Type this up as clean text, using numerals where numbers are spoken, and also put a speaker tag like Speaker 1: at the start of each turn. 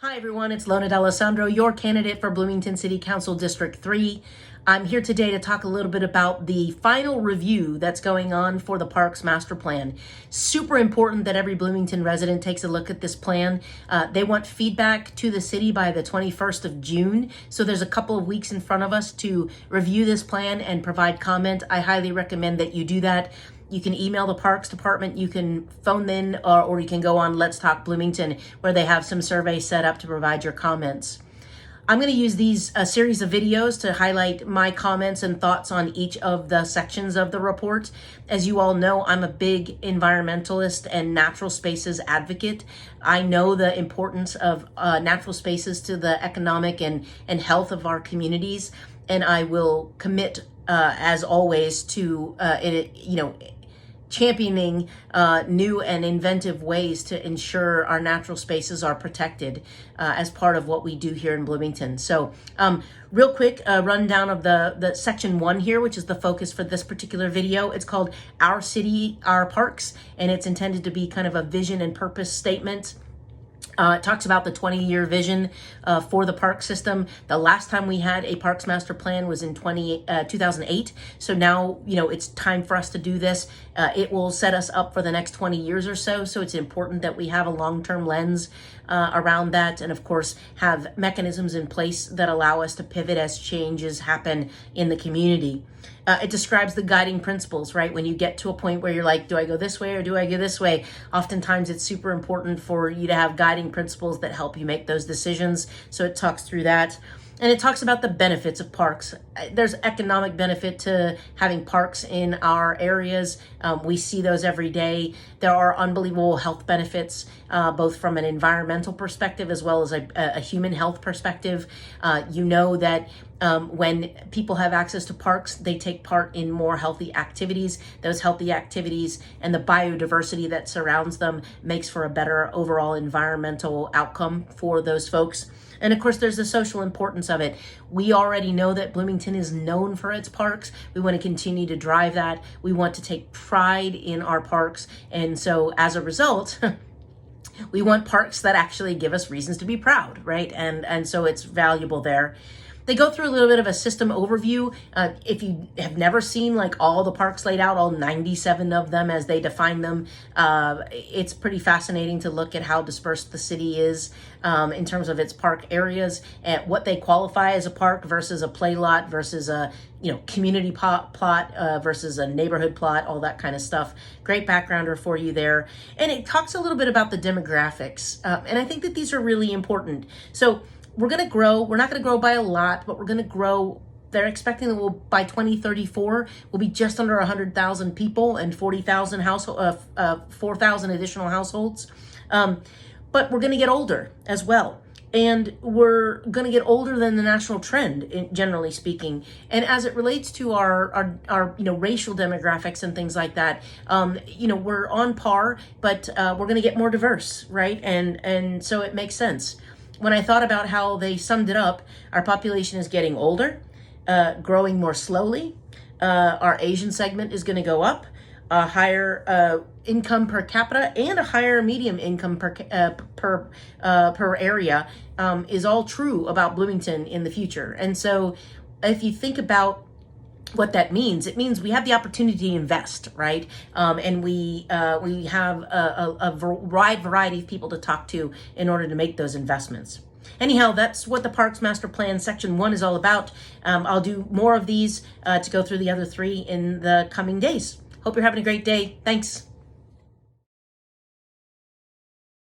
Speaker 1: Hi everyone, it's Lona D'Alessandro, your candidate for Bloomington City Council District 3. I'm here today to talk a little bit about the final review that's going on for the Parks Master Plan. Super important that every Bloomington resident takes a look at this plan. They want feedback to the city by the 21st of June, so there's a couple of weeks in front of us to review this plan and provide comment. I highly recommend that you do that. You can email the Parks Department, you can phone in, or you can go on Let's Talk Bloomington, where they have some surveys set up to provide your comments. I'm going to use a series of videos to highlight my comments and thoughts on each of the sections of the report. As you all know, I'm a big environmentalist and natural spaces advocate. I know the importance of natural spaces to the economic and health of our communities, and I will commit, as always, to championing new and inventive ways to ensure our natural spaces are protected as part of what we do here in Bloomington. So real quick rundown of the section 1 here, which is the focus for this particular video. It's called Our City, Our Parks, and it's intended to be kind of a vision and purpose statement. It talks about the 20-year vision for the park system. The last time we had a Parks Master Plan was in 2008. So now, it's time for us to do this. It will set us up for the next 20 years or so. So it's important that we have a long-term lens around that, and of course have mechanisms in place that allow us to pivot as changes happen in the community. It describes the guiding principles, right? When you get to a point where you're like, do I go this way or do I go this way? Oftentimes it's super important for you to have guiding principles that help you make those decisions. So it talks through that. And it talks about the benefits of parks. There's economic benefit to having parks in our areas. We see those every day. There are unbelievable health benefits, both from an environmental perspective as well as a human health perspective. You know that when people have access to parks, they take part in more healthy activities. Those healthy activities and the biodiversity that surrounds them makes for a better overall environmental outcome for those folks. And of course, there's the social importance of it. We already know that Bloomington is known for its parks. We want to continue to drive that. We want to take pride in our parks. And so as a result, we want parks that actually give us reasons to be proud, right? And so it's valuable there. They go through a little bit of a system overview. If you have never seen like all the parks laid out, all 97 of them as they define them, it's pretty fascinating to look at how dispersed the city is in terms of its park areas and what they qualify as a park versus a play lot versus a community plot versus a neighborhood plot, all that kind of stuff. Great backgrounder for you there. And it talks a little bit about the demographics. And I think that these are really important. So we're going to grow. We're not going to grow by a lot, but we're going to grow. They're expecting that by 2034, we'll be just under 100,000 people and 40,000 household, 4,000 additional households. But we're going to get older as well. And we're going to get older than the national trend, generally speaking. And as it relates to our racial demographics and things like that, we're on par, but we're going to get more diverse, right? And so it makes sense. When I thought about how they summed it up, our population is getting older, growing more slowly. Our Asian segment is going to go up, a higher income per capita and a higher medium income per area is all true about Bloomington in the future. And so if you think about what that means, it means we have the opportunity to invest, right? And we have a wide variety of people to talk to in order to make those investments. Anyhow, that's what the Parks Master Plan Section 1 is all about. I'll do more of these to go through the other 3 in the coming days. Hope you're having a great day. Thanks.